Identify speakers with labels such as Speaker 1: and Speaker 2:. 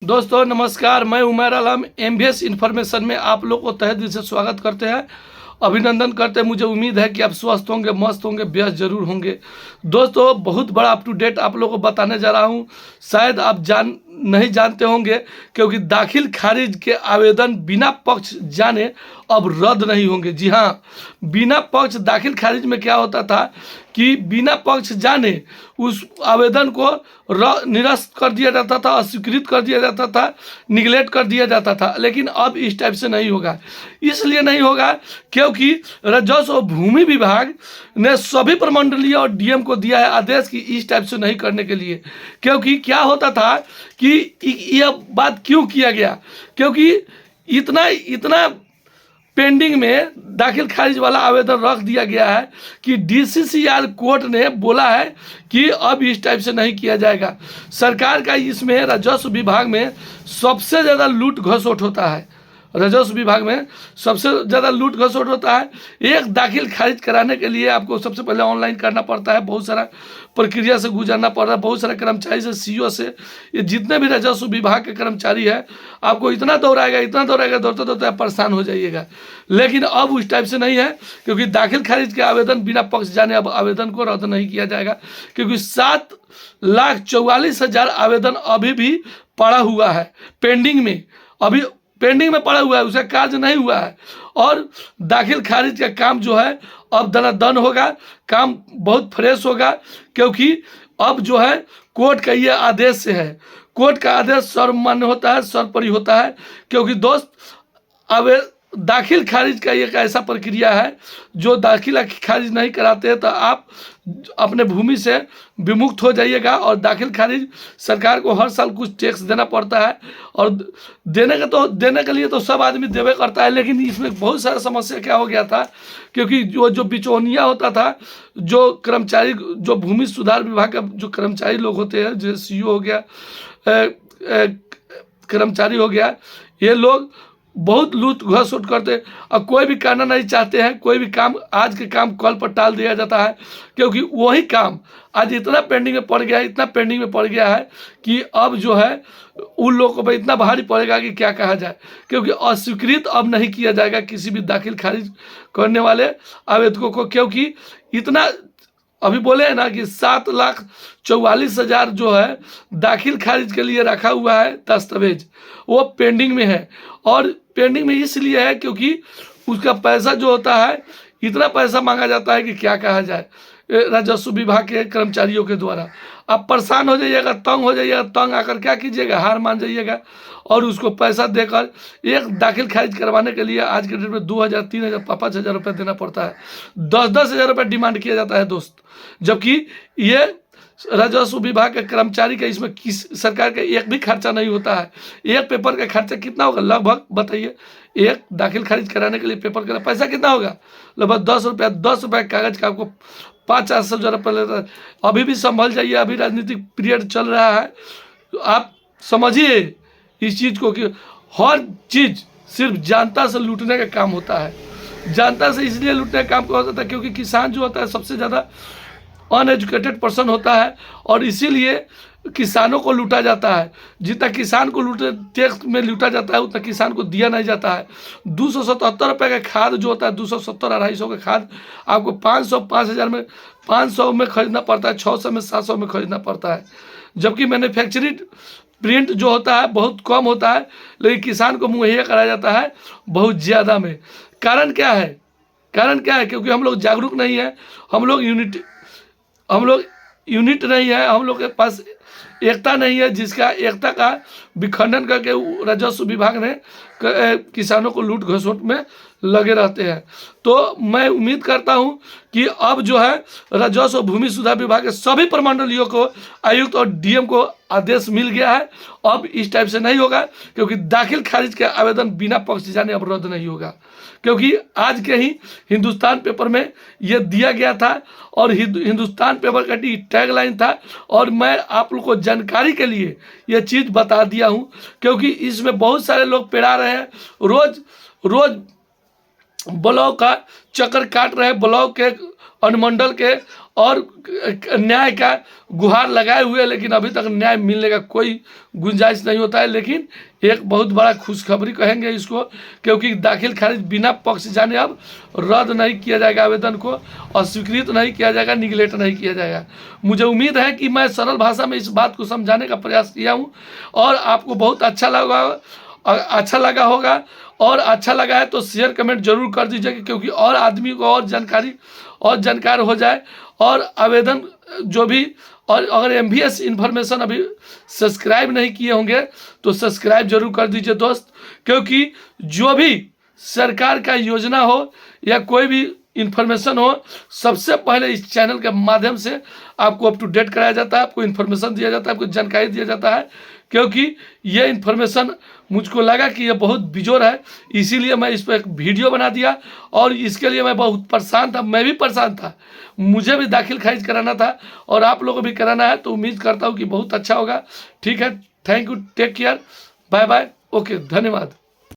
Speaker 1: दोस्तों नमस्कार, मैं उमर आलम एमबीएस इन्फॉर्मेशन में आप लोग को तहे दिल से स्वागत करते हैं, अभिनंदन करते हैं। मुझे उम्मीद है कि आप स्वस्थ होंगे, मस्त होंगे, व्यस्त जरूर होंगे। दोस्तों बहुत बड़ा अप टू डेट आप लोग को बताने जा रहा हूं। शायद आप नहीं जानते होंगे, क्योंकि दाखिल खारिज के आवेदन बिना पक्ष जाने अब रद्द नहीं होंगे। जी हाँ, बिना पक्ष दाखिल खारिज में क्या होता था कि बिना पक्ष जाने उस आवेदन को निरस्त कर दिया जाता था, अस्वीकृत कर दिया जाता था, निगलेक्ट कर दिया जाता था। लेकिन अब इस टाइप से नहीं होगा। इसलिए नहीं होगा क्योंकि राजस्व और भूमि विभाग ने सभी प्रमंडलीय और डीएम को दिया है आदेश कि इस टाइप से नहीं करने के लिए। क्योंकि क्या होता था कि यह बात क्यों किया गया, क्योंकि इतना पेंडिंग में दाखिल खारिज वाला आवेदन रख दिया गया है कि डीसीसीआर कोर्ट ने बोला है कि अब इस टाइप से नहीं किया जाएगा। सरकार का इसमें राजस्व विभाग में सबसे ज़्यादा लूट घसोट होता है। राजस्व विभाग में सबसे ज़्यादा लूट घसोट होता है। एक दाखिल खारिज कराने के लिए आपको सबसे पहले ऑनलाइन करना पड़ता है, बहुत सारा प्रक्रिया से गुजरना पड़ रहा है, बहुत सारे कर्मचारी से, सीईओ से, ये जितने भी राजस्व विभाग के कर्मचारी है आपको इतना दौड़ाएगा, दौड़ते दौड़ते आप परेशान हो जाइएगा। लेकिन अब उस टाइप से नहीं है, क्योंकि दाखिल खारिज के आवेदन बिना पक्ष जाने अब आवेदन को रद्द नहीं किया जाएगा। क्योंकि 7,44,000 आवेदन अभी भी पड़ा हुआ है पेंडिंग में, अभी पेंडिंग में पड़ा हुआ है, उसका कार्य नहीं हुआ है। और दाखिल खारिज का काम जो है अब दनादन होगा, काम बहुत फ्रेश होगा। क्योंकि अब जो है कोर्ट का ये आदेश से है, कोर्ट का आदेश सर्वमान्य होता है, सर्वोपरि होता है। क्योंकि दोस्त अब दाखिल खारिज का एक ऐसा प्रक्रिया है, जो दाखिल खारिज नहीं कराते हैं तो आप अपने भूमि से विमुक्त हो जाइएगा। और दाखिल खारिज सरकार को हर साल कुछ टैक्स देना पड़ता है, और देने के लिए तो सब आदमी देवे करता है। लेकिन इसमें बहुत सारा समस्या क्या हो गया था, क्योंकि जो बिचौनिया होता था, जो कर्मचारी, जो भूमि सुधार विभाग का जो कर्मचारी लोग होते हैं, जैसे सीईओ हो गया, कर्मचारी हो गया, ये लोग बहुत लूट घसोट करते और कोई भी करना नहीं चाहते हैं। कोई भी काम, आज के काम कल पर टाल दिया जाता है। क्योंकि वही काम आज इतना पेंडिंग में पड़ गया है, इतना पेंडिंग में पड़ गया है कि अब जो है उन लोगों को इतना भारी पड़ेगा कि क्या कहा जाए। क्योंकि अस्वीकृत अब नहीं किया जाएगा किसी भी दाखिल खारिज करने वाले आवेदकों को। क्योंकि इतना अभी बोले हैं ना कि 7,44,000 जो है दाखिल खारिज के लिए रखा हुआ है दस्तावेज, वो पेंडिंग में है। और पेंडिंग में इसलिए है क्योंकि उसका पैसा जो होता है, इतना पैसा मांगा जाता है कि क्या कहा जाए राजस्व विभाग के कर्मचारियों के द्वारा। आप परेशान हो जाइएगा, तंग हो जाइएगा, तंग आकर क्या कीजिएगा, हार मान जाइएगा। और उसको पैसा देकर एक दाखिल खारिज करवाने के लिए आज के डेट में 2,000, 3,000, 5,000 रुपये देना पड़ता है। 10,000 रुपये डिमांड किया जाता है दोस्त। जबकि ये राजस्व विभाग के कर्मचारी का इसमें सरकार का एक भी खर्चा नहीं होता है। एक पेपर का खर्चा कितना होगा लगभग बताइए? एक दाखिल खारिज कराने के लिए पेपर का पैसा कितना होगा? लगभग 10 रुपया, 10 रुपये कागज का आपको 500-400 रुपये लेता है। अभी भी संभल जाइए, अभी राजनीतिक पीरियड चल रहा है। तो आप समझिए इस चीज़ को कि हर चीज़ सिर्फ जनता से लूटने का काम होता है। जनता से इसलिए लूटने का काम होता है क्योंकि किसान जो होता है सबसे ज़्यादा अनएजुकेटेड पर्सन होता है, और इसीलिए किसानों को लूटा जाता है। जितना किसान को टैक्स में लूटा जाता है उतना किसान को दिया नहीं जाता है। 277 रुपये का खाद जो होता है, 270-250 का खाद आपको 500-5,000 में, 500 में खरीदना पड़ता है, 600 में, 700 में खरीदना पड़ता है। जबकि मैन्युफैक्चरिंग प्रिंट जो होता है बहुत कम होता है, लेकिन किसान को मुहैया कराया जाता है बहुत ज़्यादा में। कारण क्या है? कारण क्या है? क्योंकि हम लोग जागरूक नहीं है, हम लोग यूनिट नहीं है, हम लोग के पास एकता नहीं है, जिसका एकता का विखंडन करके राजस्व विभाग ने किसानों को लूट घसोट में लगे रहते हैं। तो मैं उम्मीद करता हूं कि अब जो है राजस्व भूमि सुधार विभाग के सभी प्रमंडलियों को, आयुक्त और डीएम को आदेश मिल गया है। अब इस टाइप से नहीं होगा, क्योंकि दाखिल खारिज के आवेदन बिना पक्ष जाने अब रद्द नहीं होगा। क्योंकि आज के ही हिंदुस्तान पेपर में ये दिया गया था, और हिंदुस्तान पेपर का टैगलाइन था। और मैं आप लोग को जानकारी के लिए ये चीज़ बता दिया हूँ, क्योंकि इसमें बहुत सारे लोग पेड़ा रहे हैं, रोज ब्लॉक का चक्कर काट रहे हैं, ब्लॉक के अनुमंडल के और न्याय का गुहार लगाए हुए, लेकिन अभी तक न्याय मिलने का कोई गुंजाइश नहीं होता है। लेकिन एक बहुत बड़ा खुशखबरी कहेंगे इसको, क्योंकि दाखिल खारिज बिना पक्ष जाने अब रद्द नहीं किया जाएगा, आवेदन को अस्वीकृत नहीं किया जाएगा, निगलेक्ट नहीं किया जाएगा। मुझे उम्मीद है कि मैं सरल भाषा में इस बात को समझाने का प्रयास किया हूँ और आपको बहुत अच्छा लगा होगा। और अच्छा लगा है तो शेयर कमेंट जरूर कर दीजिएगा, क्योंकि और आदमी को और जानकार हो जाए। और आवेदन जो भी, और अगर MVS इन्फॉर्मेशन अभी सब्सक्राइब नहीं किए होंगे तो सब्सक्राइब जरूर कर दीजिए दोस्त, क्योंकि जो भी सरकार का योजना हो या कोई भी इन्फॉर्मेशन हो, सबसे पहले इस चैनल के माध्यम से आपको अप टू डेट कराया जाता है, आपको इन्फॉर्मेशन दिया जाता है, आपको जानकारी दिया जाता है। क्योंकि ये इन्फॉर्मेशन मुझको लगा कि ये बहुत बिजोर है, इसीलिए मैं इस पर एक वीडियो बना दिया। और इसके लिए मैं बहुत परेशान था, मैं भी परेशान था, मुझे भी दाखिल खारिज कराना था और आप लोगों को भी कराना है। तो उम्मीद करता हूँ कि बहुत अच्छा होगा। ठीक है, thank you, take care, bye bye, okay, धन्यवाद।